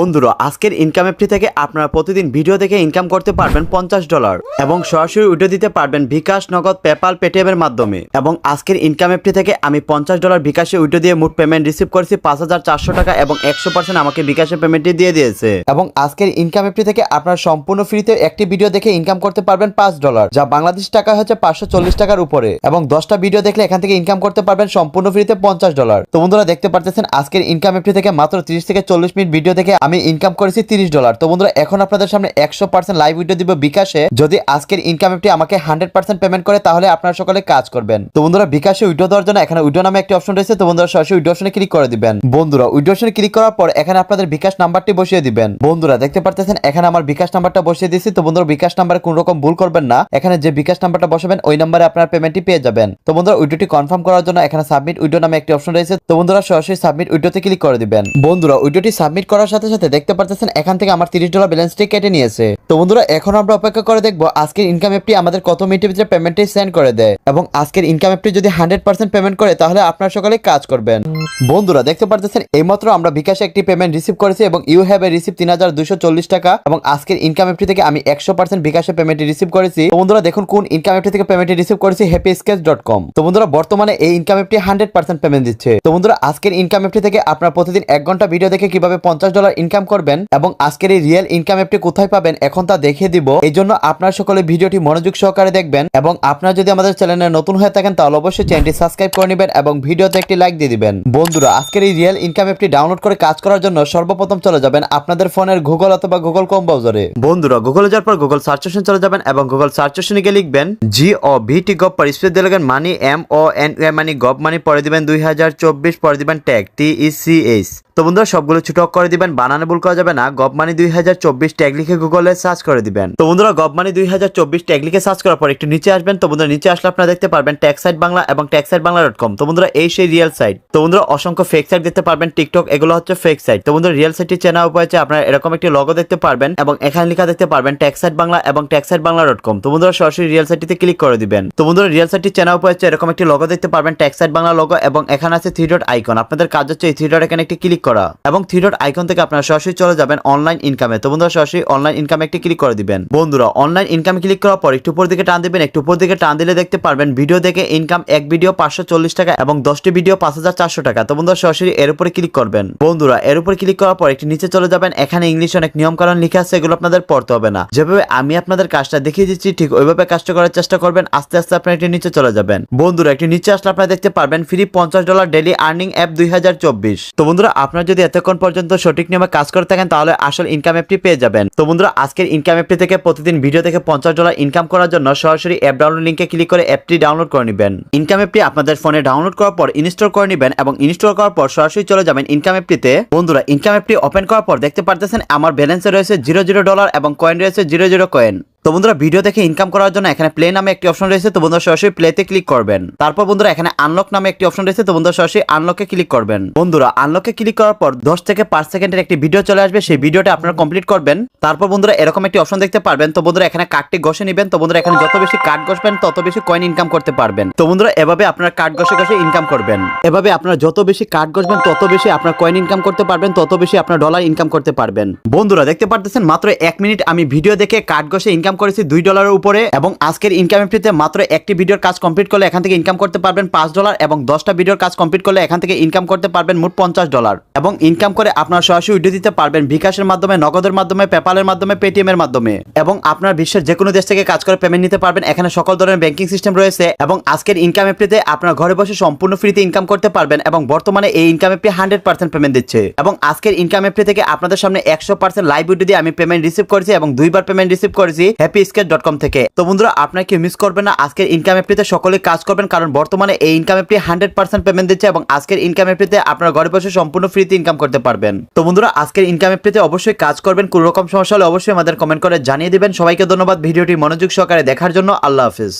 বন্ধুরা আজকের ইনকাম অ্যাপটি থেকে আপনারা প্রতিদিন ভিডিও দেখে ইনকাম করতে পারবেন $50 এবং সরাসরি উইথড্র দিতে পারবেন বিকাশ, নগদ, পেপাল, পেটিএম এর মাধ্যমে। এবং আজকের ইনকাম অ্যাপটি থেকে আমি $50 বিকাশে উইথড্র দিয়ে মোট পেমেন্ট রিসিভ করেছি 5,400 টাকা এবং 100% আমাকে বিকাশের পেমেন্টটি দিয়ে দিয়েছে। এবং আজকের ইনকাম অ্যাপটি থেকে আপনারা সম্পূর্ণ ফ্রিতে একটি ভিডিও দেখে ইনকাম করতে পারবেন $5, যা বাংলাদেশ টাকা হচ্ছে 540 টাকার উপরে। এবং 10টা ভিডিও দেখলে এখান থেকে ইনকাম করতে পারবেন সম্পূর্ণ ফ্রিতে $50। তো বন্ধুরা দেখতে পারতেছেন আজকের ইনকাম অ্যাপটি থেকে মাত্র 30 থেকে 40 মিনিট ভিডিও দেখে আমি ইনকাম করেছি $30। তো বন্ধুরা এখন আপনাদের সামনে 100% লাইভ ভিডিও দিব বিকাশে। যদি আজকের ইনকাম অ্যাপটি আমাকে 100% পেমেন্ট করে তাহলে আপনারা সকলে কাজ করবেন। তো বন্ধুরা বিকাশে উইথড্র দেওয়ার জন্য এখানে উইথড্র নামে একটি অপশন রয়েছে। তো বন্ধুরা সরাসরি উইথড্র অপশনে ক্লিক করে দিবেন। বন্ধুরা উইথড্র অপশনে ক্লিক করার পর এখানে আপনাদের বিকাশ নাম্বারটি বসিয়ে দিবেন। বন্ধুরা দেখতে পারতেছেন এখানে আমার বিকাশ নাম্বারটা বসিয়ে দিয়েছি। তো বন্ধুরা বিকাশ নাম্বারে কোনো রকম ভুল করবেন না। এখানে যে বিকাশ নাম্বারটা বসাবেন ওই নাম্বারে আপনার পেমেন্টটি পেয়ে যাবেন। তো বন্ধুরা উইথড্রটি কনফার্ম করার জন্য এখানে সাবমিট উইথড্র নামে একটি অপশন রয়েছে। তো বন্ধুরা সরাসরি সাবমিট উইথড্রতে ক্লিক করে দিবেন। বন্ধুরা উইথড্রটি সাবমিট করার সাথে সাথে দেখতে পারতেছেন এখান থেকে আমার $30 ব্যালেন্সটি কেটে নিয়েছে। তো বন্ধুরা এখন আমরা অপেক্ষা করে দেখবো আজকের ইনকাম অ্যাপটি আমাদের কত মিনিটের ভিতরে পেমেন্টটি সেন্ড করে দেয়। এবং আজকের ইনকাম অ্যাপটি যদি 100% পেমেন্ট করে তাহলে আপনারা সকলে কাজ করবেন। বন্ধুরা দেখতে পারতেছেন এইমাত্র আমরা বিকাশে একটি পেমেন্ট রিসিভ করেছি এবং ইউ হ্যাভ এ রিসিভ 3240 টাকা। এবং আজকের ইনকাম অ্যাপটি থেকে আমি 100% বিকাশে পেমেন্টটি রিসিভ করেছি। তো বন্ধুরা দেখুন কোন ইনকাম অ্যাপটি থেকে পেমেন্টটি রিসিভ করেছি, happysketch.com। তো বন্ধুরা বর্তমানে এই ইনকাম অ্যাপটি 100% পেমেন্ট দিচ্ছে। তো বন্ধুরা আজকের ইনকাম অ্যাপটি থেকে আপনারা প্রতিদিন 1 ঘন্টা ভিডিও দেখে কিভাবে $50 ইনকাম করবেন এবং আজকের এই রিয়েল ইনকাম অ্যাপটি কোথায় পাবেন এখন তা দেখিয়ে দিব। এই জন্য আপনারা সকলে ভিডিওটি মনোযোগ সহকারে দেখবেন। এবং আপনারা যদি আমাদের চ্যানেলে নতুন হয়ে থাকেন তাহলে অবশ্যই চ্যানেলটি সাবস্ক্রাইব করে নেবেন এবং ভিডিওতে একটি লাইক দিয়ে দিবেন। বন্ধুরা আজকের এই রিয়েল ইনকাম অ্যাপটি ডাউনলোড করে কাজ করার জন্য সর্বপ্রথম চলে যাবেন আপনাদের ফোনের গুগল অথবা গুগল ক্রোম ব্রাউজারে। বন্ধুরা গুগলে যাওয়ার পর গুগল সার্চ অপশন চলে যাবেন এবং গুগল সার্চ অপশনে গিয়ে লিখবেন GOVT পর স্পেস দিয়ে লিখবেন মানি MONY মানি গভ মানি, পরে দিবেন 2024, পরে দিবেন ট্যাগ TECH। তো বন্ধুরা সবগুলো ছোট করে দিবেন, বানানে ভুল করা যাবে না। গভ মানি 2024 ট্যাগ লিখে গুগলে সার্চ করে দিবেন। তো বন্ধুরা গভ মানি 2024 ট্যাগ লিখে সার্চ করার পর একটু নিচে আসবেন। তো বন্ধুরা নিচে আসলে আপনারা দেখতে পারবেন ট্যাক্স সাইট বাংলা এবং taxsitebangla.com। তো বন্ধুরা এই সেই রিয়েল সাইট। তো বন্ধুরা অসংখ্য ফেক সাইট দেখতে পারবেন, টিকটক এগুলো হচ্ছে ফেক সাইট। তো বন্ধুরা রিয়েল সাইটটি চেনা উপায় আছে, আপনারা এরকম একটি লোগো দেখতে পারবেন এবং এখানে লেখা দেখতে পারবেন ট্যাক্স সাইট বাংলা এবং taxsitebangla.com। তো বন্ধুরা সরাসরি রিয়েল সাইটটিতে ক্লিক করে দিবেন। তো বন্ধুরা রিয়েল সাইটটি চেনা উপায় আছে, এরকম একটি লোগো দেখতে পারবেন ট্যাক্স সাইট বাংলা লোগো এবং এখানে আছে 3 ডট আইকন। আপনাদের কাজ হচ্ছে এই 3 ডট আইকনে একটি ক্লিক করা এবং 3 ডট আইকন থেকে আপনারা সরাসরি চলে যাবেন অনলাইন ইনকামে। তো বন্ধুরা সরাসরি অনলাইন ইনকামে একটি ক্লিক করে দিবেন। বন্ধুরা অনলাইন ইনকামে ক্লিক করার পর একটু উপর দিকে টান দিবেন। একটু উপর দিকে টান দিলে দেখতে পারবেন ভিডিও দেখে ইনকাম, এক ভিডিও 540 টাকা এবং 10টি ভিডিও 5400 টাকা। তো বন্ধুরা সরাসরি এর উপরে ক্লিক করবেন। বন্ধুরা এর উপরে ক্লিক করার পর একটু নিচে চলে যাবেন। এখানে ইংলিশ অনেক নিয়ম কানুন লিখে আছে, এগুলো আপনাদের পড়তে হবে না। যেভাবে আমি আপনাদের কাজটা দেখিয়ে দিচ্ছি ঠিক ওইভাবে কাজটা করার চেষ্টা করবেন। আস্তে আস্তে আপনারা একটু নিচে চলে যাবেন। বন্ধুরা একটু নিচে আসলে আপনারা দেখতে পারবেন ফ্রি $50 ডেইলি আর্নিং অ্যাপ 2024। তো বন্ধুরা আপনারা যদি এতক্ষণ পর্যন্ত সঠিক নিয়মে কাজ করে থাকেন তাহলে আসল ইনকাম অ্যাপটি পেয়ে যাবেন। তো বন্ধুরা আজকের ইনকাম অ্যাপটি থেকে প্রতিদিন ভিডিও দেখে $50 ইনকাম করার জন্য সরাসরি অ্যাপ ডাউনলোড লিংকে ক্লিক করে অ্যাপটি ডাউনলোড করে নেবেন। ইনকাম অ্যাপটি আপনাদের ফোনে ডাউনলোড করার পর ইনস্টল করে নেবেন এবং ইনস্টল করার পর সরাসরি চলে যাবেন ইনকাম অ্যাপটিতে। বন্ধুরা ইনকাম অ্যাপটি ওপেন করার পর দেখতে পারতেছেন আমার ব্যালেন্সে রয়েছে $00 এবং কয়েন রয়েছে 00 কয়েন। তো বন্ধুরা ভিডিও দেখে ইনকাম করার জন্য এখানে প্লে নামে একটি অপশন রয়েছে। তো বন্ধুরা সরাসরি প্লেতে ক্লিক করবেন। তারপর বন্ধুরা এখানে আনলক নামে একটি অপশন রয়েছে। তো বন্ধুরা সরাসরি আনলকে ক্লিক করবেন। বন্ধুরা আনলকে ক্লিক করার পর 10 থেকে 5 সেকেন্ডের একটি ভিডিও চলে আসবে, সেই ভিডিওটা আপনারা কমপ্লিট করবেন। তারপর বন্ধুরা এরকম একটি অপশন দেখতে পারবেন। তো বন্ধুরা এখানে কার্ডটি ঘষে নেবেন। তো বন্ধুরা এখানে যত বেশি কার্ড ঘষবেন তত বেশি কয়েন ইনকাম করতে পারবেন। তো বন্ধুরা এভাবে আপনারা কার্ড ঘষে ঘষে ইনকাম করবেন। এভাবে আপনারা যত বেশি কার্ড ঘষবেন তত বেশি আপনার কয়েন ইনকাম করতে পারবেন, তত বেশি আপনার ডলার ইনকাম করতে পারবেন। বন্ধুরা দেখতে পারতেছেন মাত্র 1 মিনিট আমি ভিডিও দেখে কার্ড ঘষে ইনকাম করেছি $2 উপরে। এবং আজকের ইনকাম অ্যাপটিতে মাত্র একটি ভিডিওর কাজ কমপ্লিট করলে এখান থেকে ইনকাম করতে পারবেন $5 এবং 10টা ভিডিওর কাজ কমপ্লিট করলে এখান থেকে ইনকাম করতে পারবেন মোট $50 এবং ইনকাম করে আপনারা সরাসরি উইথড্র দিতে পারবেন বিকাশের মাধ্যমে, নগদের মাধ্যমে, পেপালের মাধ্যমে, পেটিএম এর মাধ্যমে এবং আপনার বিশ্বের যে কোনো দেশ থেকে কাজ করে পেমেন্ট নিতে পারবেন। এখানে সকল ধরনের ব্যাংকিং সিস্টেম রয়েছে এবং আজকের ইনকাম অ্যাপটিতে আপনারা ঘরে বসে সম্পূর্ণ ফ্রিতে ইনকাম করতে পারবেন এবং বর্তমানে এই ইনকাম অ্যাপটি 100% পেমেন্ট দিচ্ছে। এবং আজকের ইনকাম অ্যাপটি থেকে আপনাদের সামনে 100% লাইভ ভিডিও দিয়ে আমি পেমেন্ট রিসিভ করেছি এবং 2বার পেমেন্ট রিসিভ করেছি happysketch.com থেকে। তো বন্ধুরা আপনারা কি মিস করবেন না, আজকের ইনকাম অ্যাপটিতে সকলে কাজ করবেন কারণ বর্তমানে এই ইনকাম অ্যাপটি 100% পেমেন্ট দিচ্ছে এবং আজকের ইনকাম অ্যাপটিতে আপনারা ঘরে বসে সম্পূর্ণ ফ্রিতে ইনকাম করতে পারবেন। তো বন্ধুরা আজকের ইনকাম অ্যাপটিতে অবশ্যই কাজ করবেন। কোনো রকম সমস্যা হলে অবশ্যই আমাদের কমেন্ট করে জানিয়ে দিবেন। সবাইকে ধন্যবাদ ভিডিওটি মনোযোগ সহকারে দেখার জন্য। আল্লাহ হাফেজ।